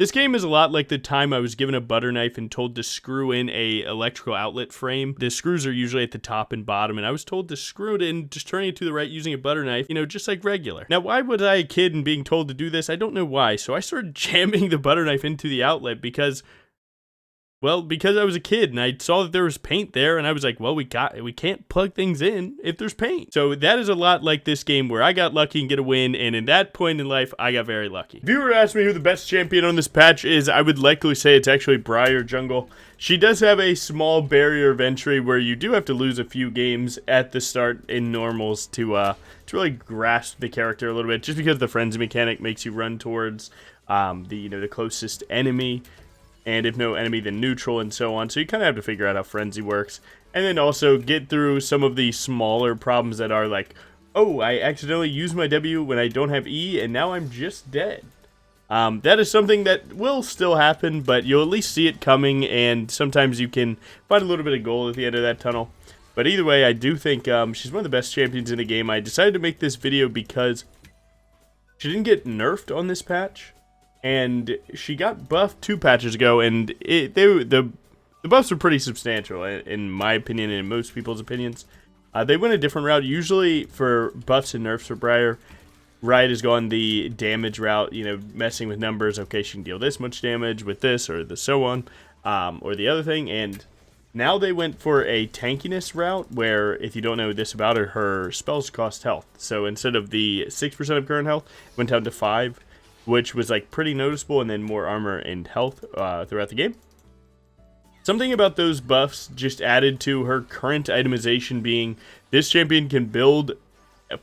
This game is a lot like the time I was given a butter knife and told to screw in a electrical outlet frame. The screws are usually at the top and bottom, and I was told to screw it in, just turning it to the right using a butter knife, you know, just like regular. Now, why was I a kid and being told to do this? I don't know why. So I started jamming the butter knife into the outlet because I was a kid and I saw that there was paint there, and I was like, well, we can't plug things in if there's paint. So that is a lot like this game where I got lucky and get a win, and in that point in life, I got very lucky. If you were to ask me who the best champion on this patch is, I would likely say it's actually Briar Jungle. She does have a small barrier of entry where you do have to lose a few games at the start in normals to really grasp the character a little bit, just because the frenzy mechanic makes you run towards the closest enemy. And if no enemy, then neutral, and so on. So you kind of have to figure out how frenzy works. And then also get through some of the smaller problems that are like, oh, I accidentally used my W when I don't have E, and now I'm just dead. That is something that will still happen, but you'll at least see it coming, and sometimes you can find a little bit of gold at the end of that tunnel. But either way, I do think she's one of the best champions in the game. I decided to make this video because she didn't get nerfed on this patch. And she got buffed 2 patches ago, and the buffs were pretty substantial, in my opinion and in most people's opinions. They went a different route. Usually for buffs and nerfs for Briar, Riot has gone the damage route, you know, messing with numbers. Okay, she can deal this much damage with this or the so on, or the other thing. And now they went for a tankiness route where, if you don't know this about her, her spells cost health. So instead of the 6% of current health, it went down to 5%. Which was like pretty noticeable, and then more armor and health throughout the game. Something about those buffs just added to her current itemization being this champion can build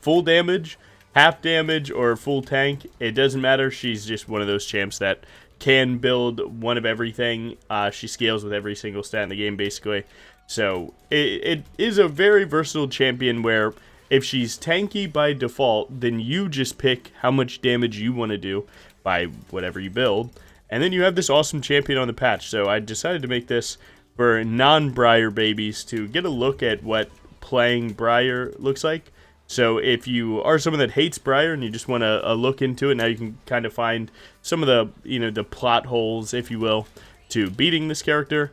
full damage, half damage, or full tank. It doesn't matter. She's just one of those champs that can build one of everything. She scales with every single stat in the game basically. So it is a very versatile champion where if she's tanky by default, then you just pick how much damage you want to do by whatever you build. And then you have this awesome champion on the patch. So I decided to make this for non-Briar babies to get a look at what playing Briar looks like. So if you are someone that hates Briar and you just want to look into it, now you can kind of find some of the, the plot holes, if you will, to beating this character.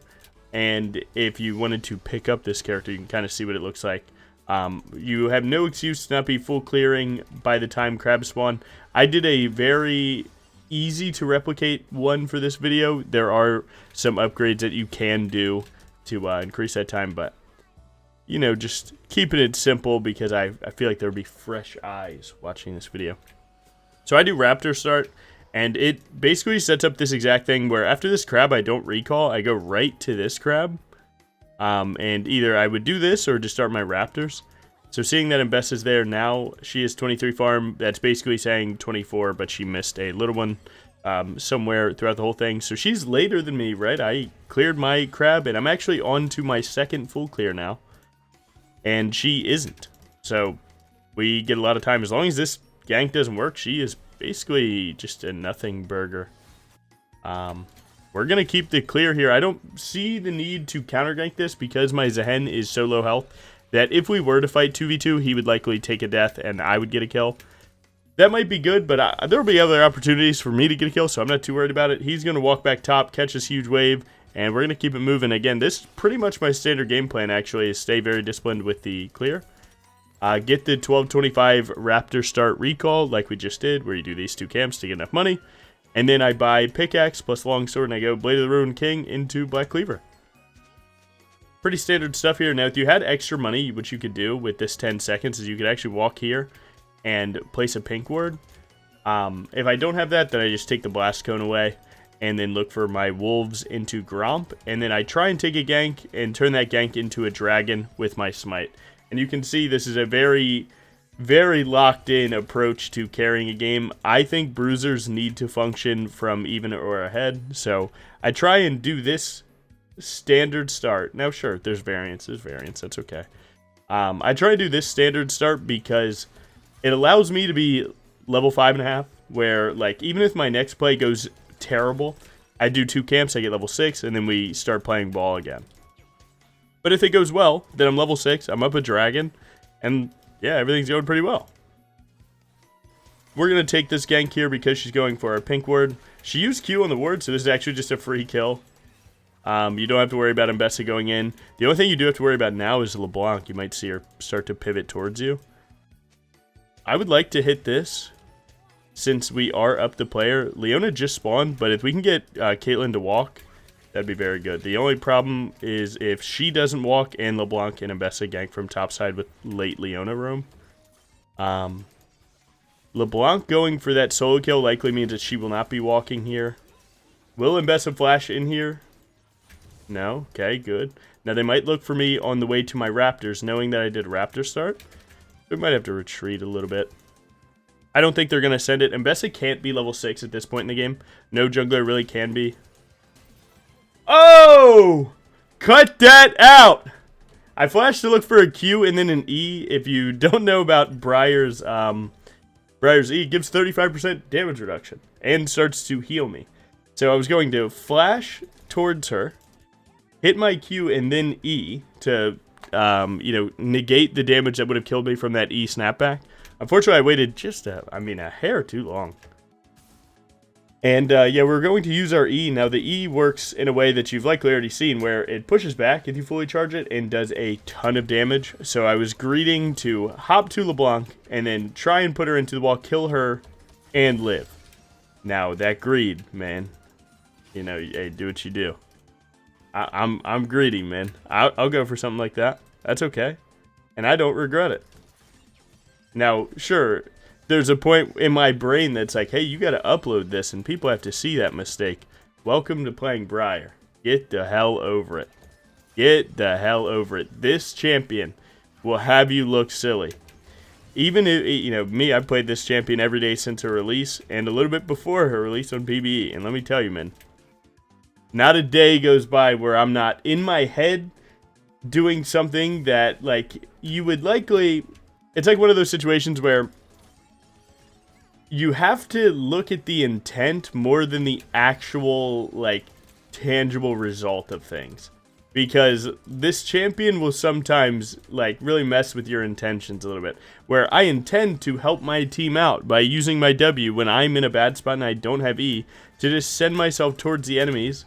And if you wanted to pick up this character, you can kind of see what it looks like. You have no excuse to not be full clearing by the time crabs spawn. I did a very easy to replicate one for this video. There are some upgrades that you can do to increase that time, but just keeping it simple because I feel like there would be fresh eyes watching this video. So I do raptor start, and it basically sets up this exact thing where after this crab I don't recall, I go right to this crab. And either I would do this or just start my raptors. So seeing that Imbess is there now, she is 23 farm. That's basically saying 24, but she missed a little one somewhere throughout the whole thing. So she's later than me, right? I cleared my crab, and I'm actually on to my second full clear now. And she isn't. So we get a lot of time. As long as this gank doesn't work, she is basically just a nothing burger. We're going to keep the clear here. I don't see the need to counter gank this because my Zehen is so low health that if we were to fight 2v2, he would likely take a death and I would get a kill. That might be good, but there will be other opportunities for me to get a kill, so I'm not too worried about it. He's going to walk back top, catch this huge wave, and we're going to keep it moving. Again, this is pretty much my standard game plan, actually, is stay very disciplined with the clear. Get the 1225 Raptor start recall, like we just did, where you do these 2 camps to get enough money. And then I buy pickaxe plus longsword, and I go Blade of the Ruined King into Black Cleaver. Pretty standard stuff here. Now, if you had extra money, what you could do with this 10 seconds is you could actually walk here and place a pink ward. If I don't have that, then I just take the blast cone away and then look for my wolves into Gromp. And then I try and take a gank and turn that gank into a dragon with my smite. And you can see this is a very locked in approach to carrying a game. I think bruisers need to function from even or ahead, so I try and do this standard start. Now sure, there's variance, that's okay. I try to do this standard start because it allows me to be level 5.5, where like even if my next play goes terrible, I do 2 camps, I get level 6, and then we start playing ball again. But if it goes well, then I'm level 6, I'm up a dragon, and yeah, everything's going pretty well. We're going to take this gank here because she's going for a pink ward. She used Q on the ward, so this is actually just a free kill. You don't have to worry about Mbessa going in. The only thing you do have to worry about now is LeBlanc. You might see her start to pivot towards you. I would like to hit this, since we are up the player. Leona just spawned, but if we can get Caitlyn to walk, that'd be very good. The only problem is if she doesn't walk and LeBlanc and Mbessa gank from topside with late Leona roam. LeBlanc going for that solo kill likely means that she will not be walking here. Will Mbessa flash in here? No? Okay, good. Now they might look for me on the way to my Raptors, knowing that I did a Raptor start. We might have to retreat a little bit. I don't think they're going to send it. Mbessa can't be level 6 at this point in the game. No jungler really can be. Oh! Cut that out! I flashed to look for a Q and then an E. If you don't know about Briar's E, it gives 35% damage reduction and starts to heal me. So I was going to flash towards her, hit my Q and then E to, you know, negate the damage that would have killed me from that E snapback. Unfortunately, I waited just a hair too long. And yeah, we're going to use our E. Now the E works in a way that you've likely already seen, where it pushes back if you fully charge it and does a ton of damage. So I was greeting to hop to LeBlanc and then try and put her into the wall, kill her, and live. Now that greed, man, you know, hey, do what you do. I'm greedy, man. I'll go for something like that. That's okay, and I don't regret it. Now, sure, there's a point in my brain that's like, hey, you got to upload this, and people have to see that mistake. Welcome to playing Briar. Get the hell over it. Get the hell over it. This champion will have you look silly. Even if, you know, me, I've played this champion every day since her release, and a little bit before her release on PvE. And let me tell you, man, not a day goes by where I'm not in my head doing something that, like, you would likely... It's like one of those situations where you have to look at the intent more than the actual, like, tangible result of things. Because this champion will sometimes, like, really mess with your intentions a little bit. Where I intend to help my team out by using my W when I'm in a bad spot and I don't have E, to just send myself towards the enemies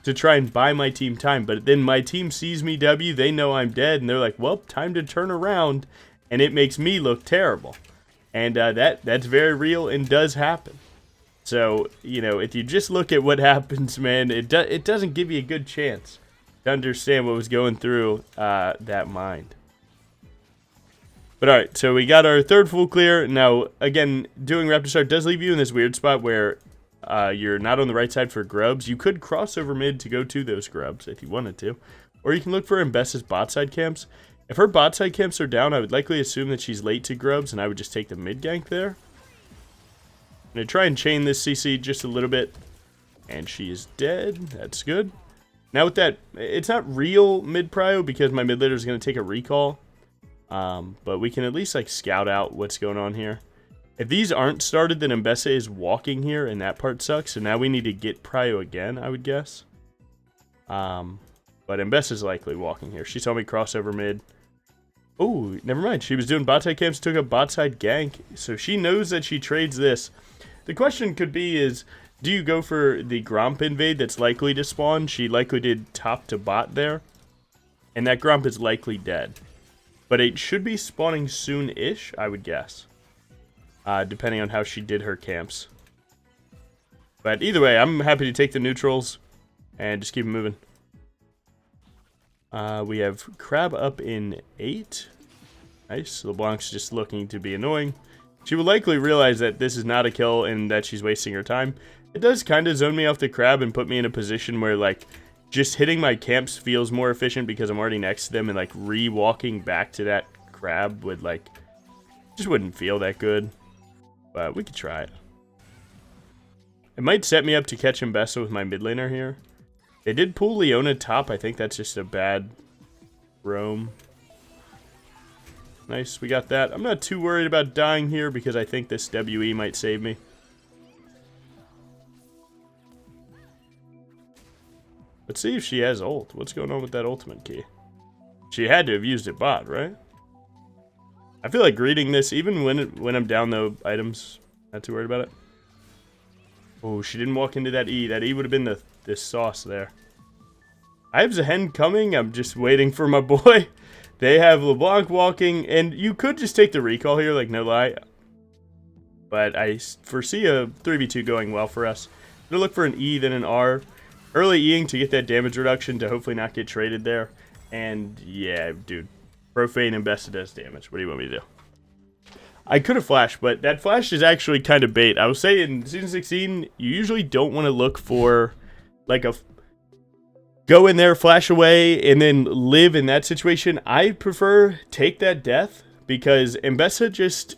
to try and buy my team time. But then my team sees me W, they know I'm dead, and they're like, well, time to turn around. And it makes me look terrible. And that's very real and does happen. So, you know, if you just look at what happens, man, it doesn't give you a good chance to understand what was going through that mind. But alright, so we got our third full clear. Now, again, doing Raptor Start does leave you in this weird spot where you're not on the right side for grubs. You could cross over mid to go to those grubs if you wanted to. Or you can look for Mbessa's bot side camps. If her bot side camps are down, I would likely assume that she's late to grubs, and I would just take the mid gank there. I'm going to try and chain this CC just a little bit, and she is dead. That's good. Now with that, it's not real mid prio because my mid laner is going to take a recall, but we can at least like scout out what's going on here. If these aren't started, then Mbessa is walking here, and that part sucks, so now we need to get prio again, I would guess. But Mbessa is likely walking here. She saw me cross over mid. Oh, never mind. She was doing bot side camps, took a bot side gank. So she knows that she trades this. The question could be is, do you go for the Gromp invade that's likely to spawn? She likely did top to bot there. And that Gromp is likely dead. But it should be spawning soon-ish, I would guess. Depending on how she did her camps. But either way, I'm happy to take the neutrals and just keep it moving. We have Crab up in 8. Nice. LeBlanc's just looking to be annoying. She will likely realize that this is not a kill and that she's wasting her time. It does kind of zone me off the Crab and put me in a position where, like, just hitting my camps feels more efficient because I'm already next to them, and, like, re-walking back to that Crab would, like, just wouldn't feel that good. But we could try it. It might set me up to catch Mbessa with my mid laner here. They did pull Leona top. I think that's just a bad roam. Nice, we got that. I'm not too worried about dying here because I think this WE might save me. Let's see if she has ult. What's going on with that ultimate key? She had to have used it bot, right? I feel like reading this, even when I'm down though items, not too worried about it. Oh, she didn't walk into that E. That E would have been the sauce there. I have Zahen coming. I'm just waiting for my boy. They have LeBlanc walking, and you could just take the recall here, like, no lie. But I foresee a 3v2 going well for us. I'm going to look for an E, then an R. Early Eing to get that damage reduction to hopefully not get traded there. And, yeah, dude. Profane and Besta does damage. What do you want me to do? I could have flashed, but that flash is actually kind of bait. I will say in Season 16, you usually don't want to look for, like, a... go in there, flash away, and then live in that situation. I prefer take that death, because Mbessa just...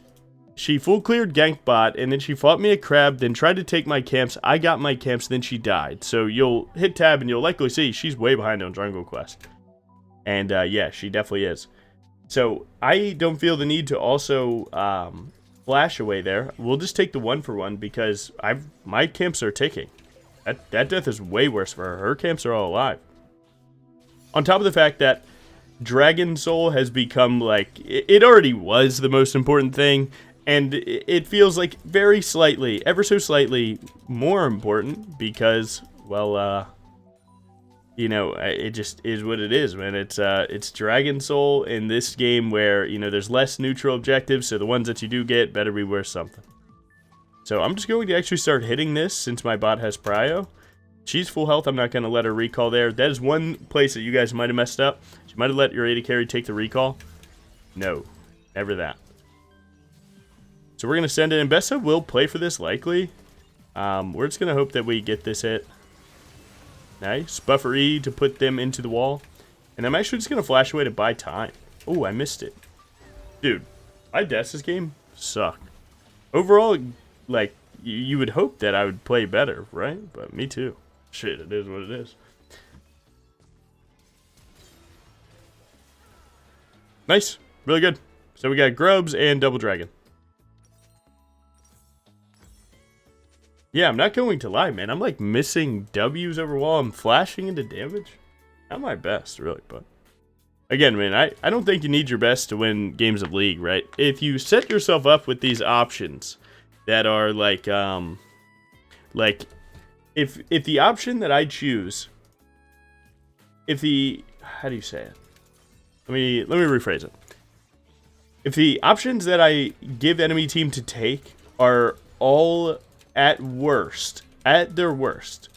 she full cleared gank bot, and then she fought me a crab, then tried to take my camps. I got my camps, then she died. So you'll hit tab, and you'll likely see she's way behind on Jungle Quest. And, yeah, she definitely is. So I don't feel the need to also flash away there. We'll just take the 1-for-1, because my camps are ticking. That death is way worse for her. Her camps are all alive. On top of the fact that Dragon Soul has become, like, it already was the most important thing, and it feels like very slightly, ever so slightly more important, because, well, you know, it just is what it is, man. It's Dragon Soul in this game where, you know, there's less neutral objectives, so the ones that you do get better be worth something. So I'm just going to actually start hitting this since my bot has prio. She's full health. I'm not going to let her recall there. That is one place that you guys might have messed up. She might have let your AD carry take the recall. No, never that. So we're going to send it. Mbessa will play for this likely. We're just going to hope that we get this hit. Nice. Buffer E to put them into the wall. And I'm actually just going to flash away to buy time. Oh, I missed it. Dude, my Death's game sucked. Overall, like, you would hope that I would play better, right? But me too. Shit, it is what it is. Nice. Really good. So we got Grubs and Double Dragon. Yeah, I'm not going to lie, man. I'm like missing W's over while I'm flashing into damage. Not my best, really, but... again, man, I don't think you need your best to win games of League, right? If you set yourself up with these options that are like if the option that I choose, if the, how do you say it? Let me rephrase it. If the options that I give enemy team to take are all at their worst,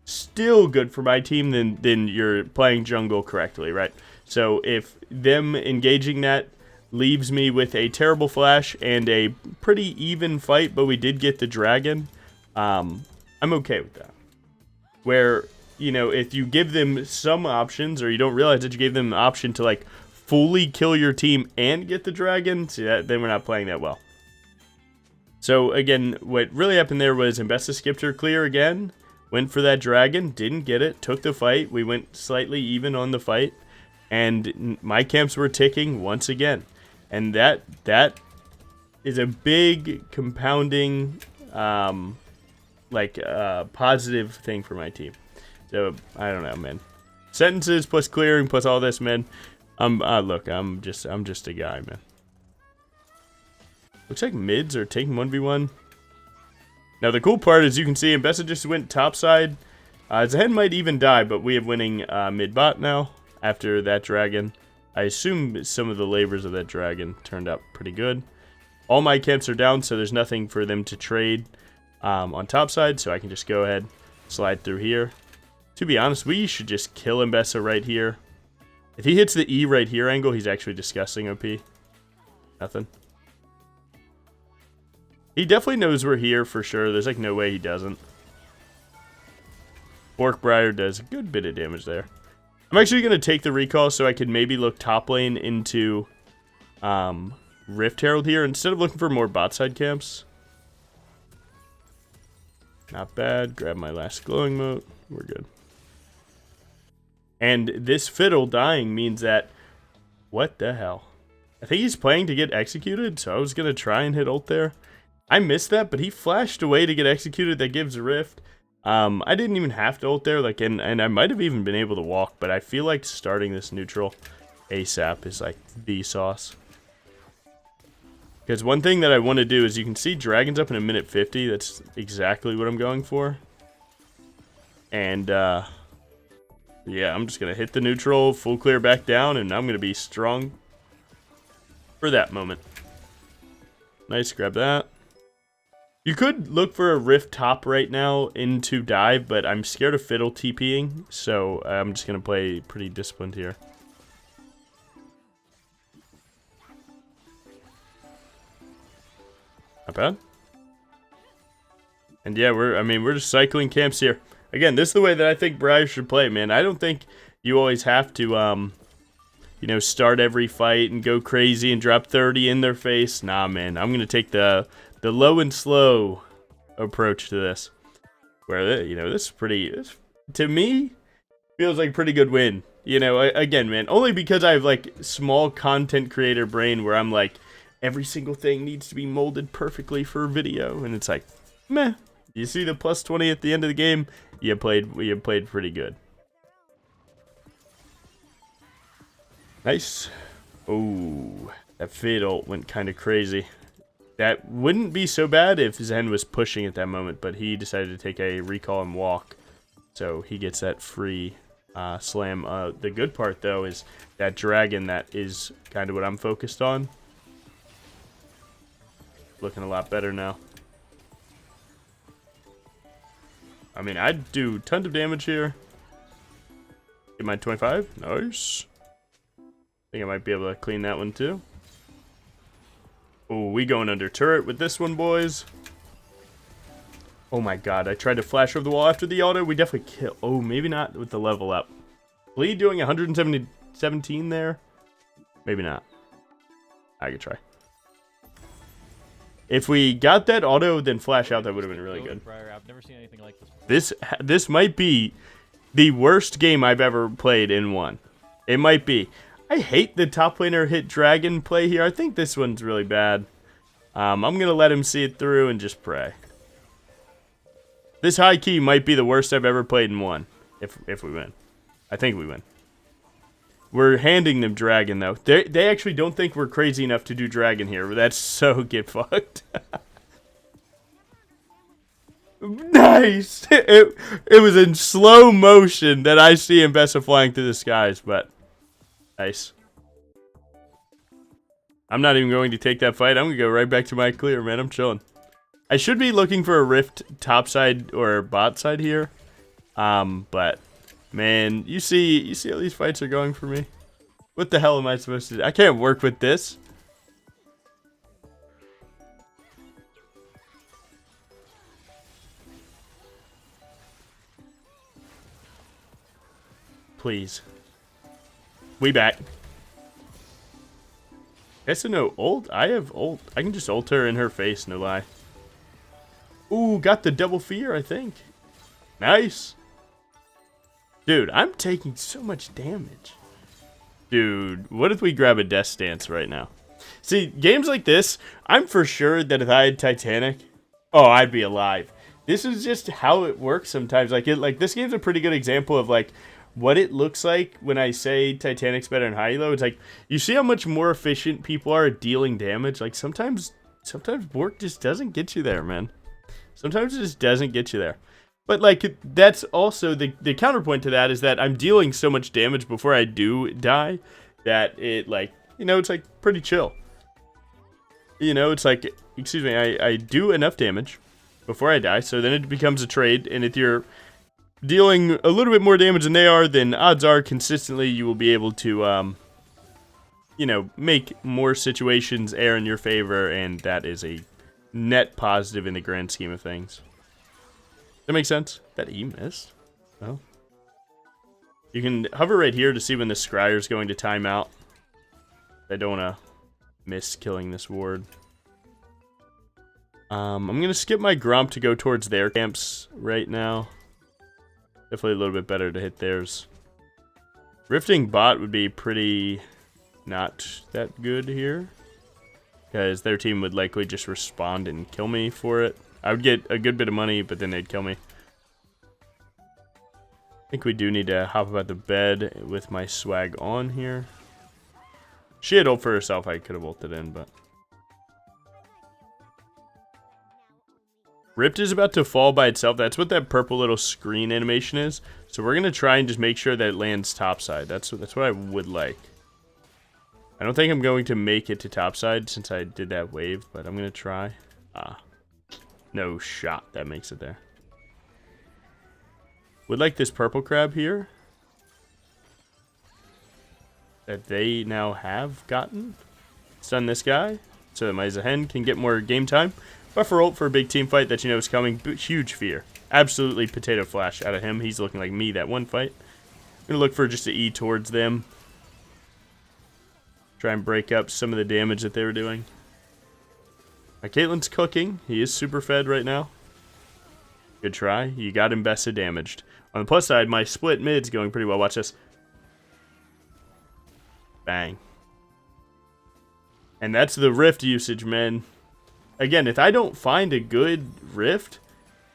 still good for my team, then you're playing jungle correctly, right? So if them engaging that leaves me with a terrible flash and a pretty even fight, but we did get the dragon, I'm okay with that. Where, you know, if you give them some options, or you don't realize that you gave them the option to, like, fully kill your team and get the dragon, see that, then we're not playing that well. So, again, what really happened there was Mbessa skipped her clear again, went for that dragon, didn't get it, took the fight, we went slightly even on the fight, and my camps were ticking once again. And that is a big compounding, positive thing for my team. So, I don't know, man. Sentences plus clearing plus all this, man. Look, I'm just a guy, man. Looks like mids are taking 1v1. Now, the cool part is you can see Mbessa just went topside. Zahen might even die, but we have winning mid bot now after that dragon. I assume some of the labors of that dragon turned out pretty good. All my camps are down, so there's nothing for them to trade on topside, so I can just go ahead, slide through here. To be honest, we should just kill Mbessa right here. If he hits the E right here angle, he's actually disgusting OP. Nothing. He definitely knows we're here for sure. There's like no way he doesn't. Briar does a good bit of damage there. I'm actually going to take the recall so I can maybe look top lane into Rift Herald here instead of looking for more bot side camps. Not bad. Grab my last glowing mote. We're good. And this fiddle dying means that... what the hell? I think he's playing to get executed, so I was going to try and hit ult there. I missed that, but he flashed away to get executed. That gives a rift. I didn't even have to ult there, like, and I might have even been able to walk, but I feel like starting this neutral ASAP is like the sauce. Because one thing that I want to do is, you can see dragons up in a minute 50. That's exactly what I'm going for. And, yeah, I'm just going to hit the neutral, full clear back down, and I'm going to be strong for that moment. Nice, grab that. You could look for a rift top right now into dive, but I'm scared of fiddle TPing, so I'm just going to play pretty disciplined here. Not bad. And yeah, we're just cycling camps here. Again, this is the way that I think briar should play, man. I don't think you always have to, you know, start every fight and go crazy and drop 30 in their face. Nah, man. I'm going to take the low and slow approach to this. Where, you know, this is pretty, to me, feels like a pretty good win. You know, again, man, only because I have, like, small content creator brain where I'm like, every single thing needs to be molded perfectly for video. And it's like, meh. You see the plus 20 at the end of the game? You played pretty good. Nice. Oh, that fade ult went kind of crazy. That wouldn't be so bad if Zen was pushing at that moment, but he decided to take a recall and walk. So he gets that free slam. The good part, though, is that dragon. That is kind of what I'm focused on. Looking a lot better now. I mean, I'd do tons of damage here. Get my 25. Nice. Think I might be able to clean that one too. Oh, we going under turret with this one, boys. Oh my god, I tried to flash over the wall after the auto. We definitely kill. Oh, maybe not with the level up. Lee doing 117 there? Maybe not. I could try. If we got that auto, then flash out, that would have been really good. I've never seen anything like this before. This might be the worst game I've ever played in one. It might be. I hate the top laner hit dragon play here. I think this one's really bad. I'm going to let him see it through and just pray. This high key might be the worst I've ever played in one. If we win. I think we win. We're handing them dragon, though. They actually don't think we're crazy enough to do dragon here. That's so get fucked. Nice! It was in slow motion that I see Mbessa flying through the skies, but nice. I'm not even going to take that fight. I'm going to go right back to my clear, man. I'm chilling. I should be looking for a rift topside or bot side here. But... man, you see how these fights are going for me? What the hell am I supposed to do? I can't work with this. Please. We back. Guess no ult? I have ult. I can just ult her in her face, no lie. Ooh, got the double fear, I think. Nice. Dude, I'm taking so much damage. Dude, what if we grab a death stance right now? See, games like this, I'm for sure that if I had Titanic, oh, I'd be alive. This is just how it works sometimes. Like this game's a pretty good example of like what it looks like when I say Titanic's better than high elo. It's like you see how much more efficient people are at dealing damage. Like sometimes work just doesn't get you there, man. Sometimes it just doesn't get you there. But, like, that's also the counterpoint to that is that I'm dealing so much damage before I do die that it, like, you know, it's, like, pretty chill. You know, it's like, excuse me, I do enough damage before I die, so then it becomes a trade, and if you're dealing a little bit more damage than they are, then odds are consistently you will be able to, you know, make more situations err in your favor, and that is a net positive in the grand scheme of things. That makes sense. That E missed. Oh. You can hover right here to see when the scryer is going to time out. I don't want to miss killing this ward. I'm going to skip my Gromp to go towards their camps right now. Definitely a little bit better to hit theirs. Rifting bot would be pretty not that good here. Because their team would likely just respond and kill me for it. I would get a good bit of money, but then they'd kill me. I think we do need to hop about the bed with my swag on here. She had ult for herself. I could have ulted in, but... Rift is about to fall by itself. That's what that purple little screen animation is. So we're going to try and just make sure that it lands topside. That's what I would like. I don't think I'm going to make it to topside since I did that wave, but I'm going to try. No shot that makes it there. Would like this purple crab here that they now have gotten. Stun this guy so that my Zahen can get more game time. Buffer ult for a big team fight that you know is coming. Huge fear. Absolutely potato flash out of him. He's looking like me that one fight. I'm going to look for just an E towards them. Try and break up some of the damage that they were doing. My Caitlyn's cooking. He is super fed right now. Good try. You got him bested damaged. On the plus side, my split mid's going pretty well. Watch this. Bang. And that's the Rift usage, man. Again, if I don't find a good Rift,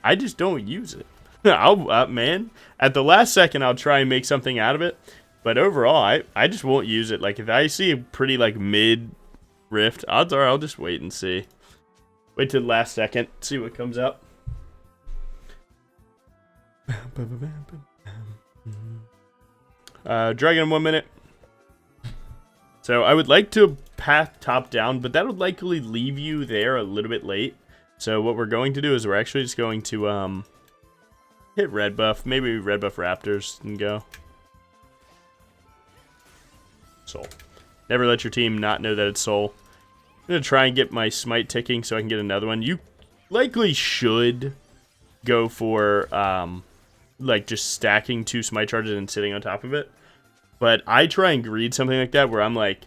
I just don't use it. Man, at the last second, I'll try and make something out of it. But overall, I just won't use it. Like, if I see a pretty, like, mid Rift, odds are I'll just wait and see. Wait till the last second, see what comes up. Dragon in 1 minute. So I would like to path top down, but that would likely leave you there a little bit late. So what we're going to do is we're actually just going to hit red buff, maybe red buff Raptors and go. Soul. Never let your team not know that it's Soul. I'm going to try and get my smite ticking so I can get another one. You likely should go for like just stacking 2 smite charges and sitting on top of it. But I try and greed something like that where I'm like,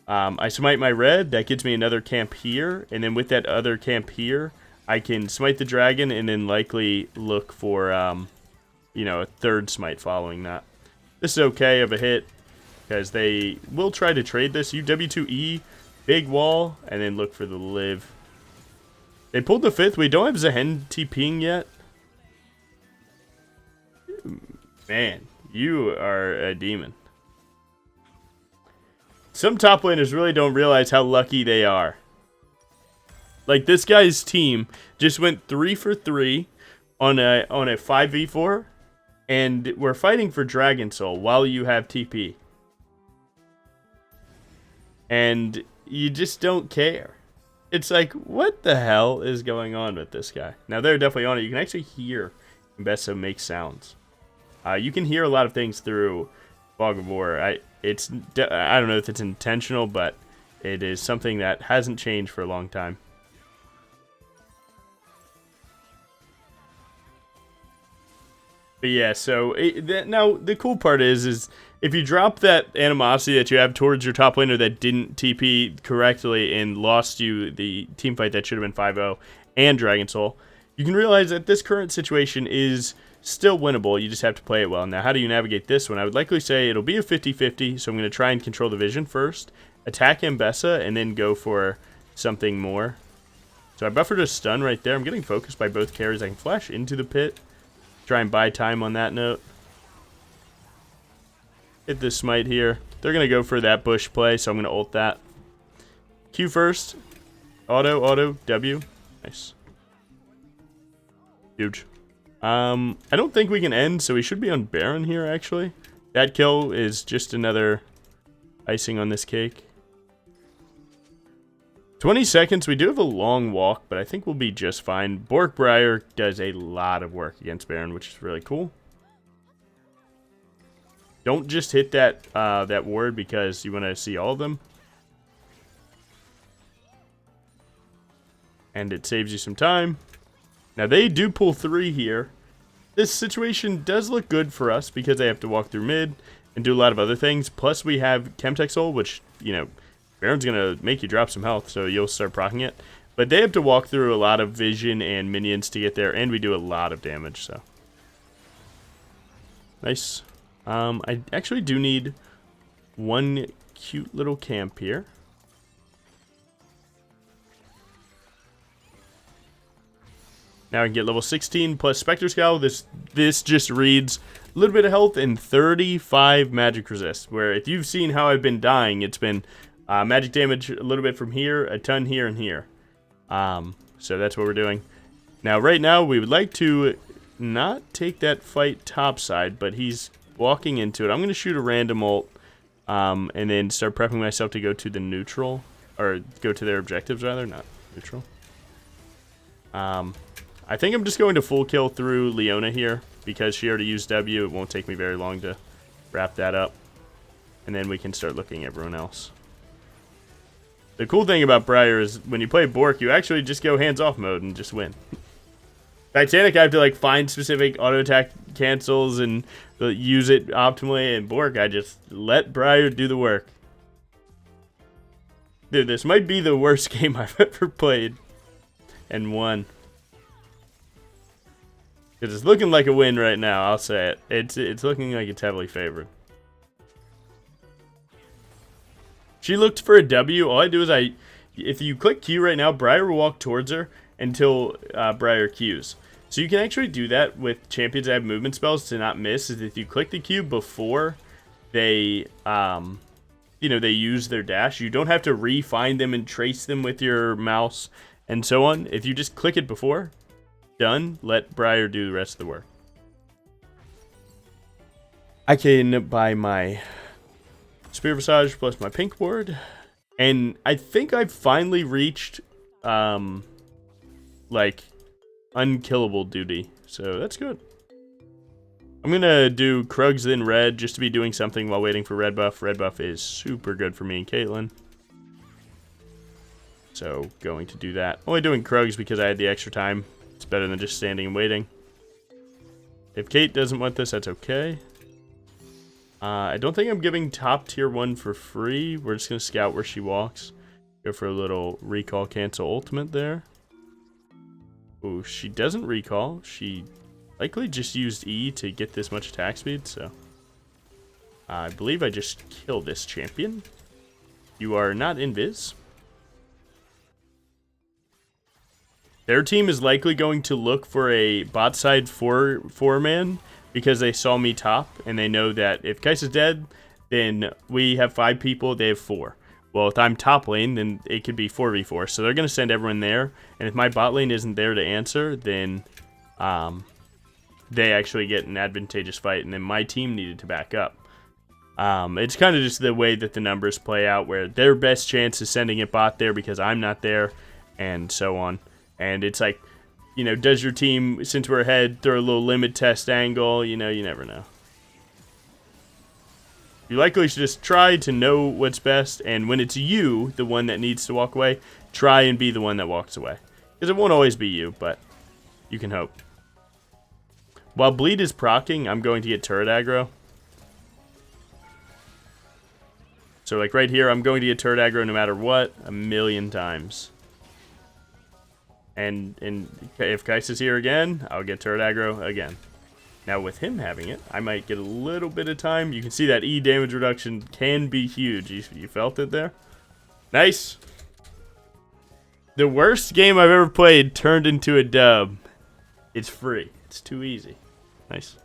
I smite my red, that gets me another camp here, and then with that other camp here, I can smite the dragon and then likely look for, you know, a third smite following that. This is okay of a hit, because they will try to trade this. You W2E, big wall, and then look for the live. They pulled the 5th. We don't have Zahen TPing yet. Man, you are a demon. Some top laners really don't realize how lucky they are. Like, this guy's team just went 3 for 3 on a 5v4, and we're fighting for Dragon Soul while you have TP. And you just don't care. It's like, what the hell is going on with this guy? Now, they're definitely on it. You can actually hear Mbessa make sounds. You can hear a lot of things through Fog of War. I don't know if it's intentional, but it is something that hasn't changed for a long time. But yeah, so now the cool part is if you drop that animosity that you have towards your top laner that didn't TP correctly and lost you the team fight that should have been 5-0 and Dragon Soul, you can realize that this current situation is still winnable. You just have to play it well. Now, how do you navigate this one? I would likely say it'll be a 50-50, so I'm going to try and control the vision first, attack Mbessa, and then go for something more. So I buffered a stun right there. I'm getting focused by both carries. I can flash into the pit, try and buy time on that note. Hit this smite here. They're going to go for that bush play, so I'm going to ult that. Q first. Auto, W. Nice. Huge. I don't think we can end, so we should be on Baron here, actually. That kill is just another icing on this cake. 20 seconds. We do have a long walk, but I think we'll be just fine. Briar does a lot of work against Baron, which is really cool. Don't just hit that that ward because you want to see all of them. And it saves you some time. Now, they do pull 3 here. This situation does look good for us because they have to walk through mid and do a lot of other things. Plus, we have Chemtech Soul, which, you know, Baron's going to make you drop some health, so you'll start proccing it. But they have to walk through a lot of vision and minions to get there, and we do a lot of damage, so. Nice. I actually do need one cute little camp here. Now I can get level 16 plus Spectre Scowl. This just reads a little bit of health and 35 magic resist. Where if you've seen how I've been dying, it's been magic damage a little bit from here, a ton here, and here. So that's what we're doing. Now, right now, we would like to not take that fight topside, but he's walking into it. I'm going to shoot a random ult, and then start prepping myself to go to the neutral, or go to their objectives, rather, not neutral. I think I'm just going to full kill through Leona here, because she already used W. It won't take me very long to wrap that up, and then we can start looking at everyone else. The cool thing about Briar is when you play Bork, you actually just go hands-off mode and just win. Titanic, I have to like find specific auto attack cancels and use it optimally, and Bork, I just let Briar do the work. Dude, this might be the worst game I've ever played and won. Because it's looking like a win right now, I'll say it. It's looking like it's heavily favored. She looked for a W. All I do is if you click Q right now, Briar will walk towards her until Briar Qs. So you can actually do that with champions that have movement spells to not miss. Is if you click the Q before they, they use their dash, you don't have to re-find them and trace them with your mouse and so on. If you just click it before, done, let Briar do the rest of the work. I can buy my Spear Visage plus my pink ward, and I think I've finally reached like unkillable duty, so that's good. I'm gonna do Krugs then red just to be doing something while waiting for red buff. Red buff is super good for me and Caitlyn, so going to do that. Only doing Krugs because I had the extra time. It's better than just standing and waiting. If Kate doesn't want this, that's okay. I don't think I'm giving top tier 1 for free. We're just going to scout where she walks. Go for a little recall cancel ultimate there. Oh, she doesn't recall. She likely just used E to get this much attack speed, so. I believe I just killed this champion. You are not invis. Their team is likely going to look for a bot side four-man because they saw me top, and they know that if Kai'Sa's dead, then we have 5 people, they have 4. Well, if I'm top lane, then it could be 4v4, so they're going to send everyone there, and if my bot lane isn't there to answer, then they actually get an advantageous fight, and then my team needed to back up. It's kind of just the way that the numbers play out, where their best chance is sending a bot there because I'm not there, and so on. And it's like, does your team, since we're ahead, throw a little limit test angle? You never know. You likely should just try to know what's best, and when it's you, the one that needs to walk away, try and be the one that walks away. Because it won't always be you, but you can hope. While Bleed is proccing, I'm going to get turret aggro. So like right here, I'm going to get turret aggro no matter what, 1,000,000 times. And if Kai'Sa's here again, I'll get turret aggro again. Now with him having it, I might get a little bit of time. You can see that E damage reduction can be huge. You felt it there? Nice. The worst game I've ever played turned into a dub. It's free. It's too easy. Nice.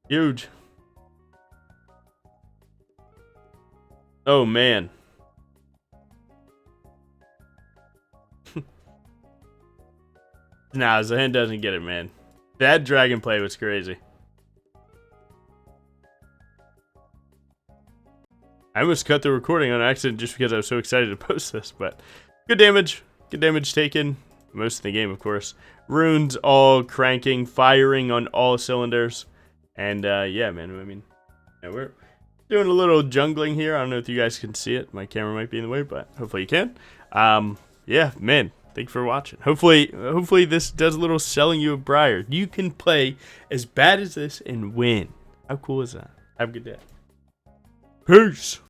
Huge. Oh man. Nah, Zahin doesn't get it, man. That dragon play was crazy. I almost cut the recording on accident just because I was so excited to post this, but good damage. Good damage taken. Most of the game, of course. Runes all cranking, firing on all cylinders. And, yeah, man, I mean, we're doing a little jungling here. I don't know if you guys can see it. My camera might be in the way, but hopefully you can. Yeah, man. Thanks for watching. Hopefully this does a little selling you of Briar. You can play as bad as this and win. How cool is that? Have a good day. Peace.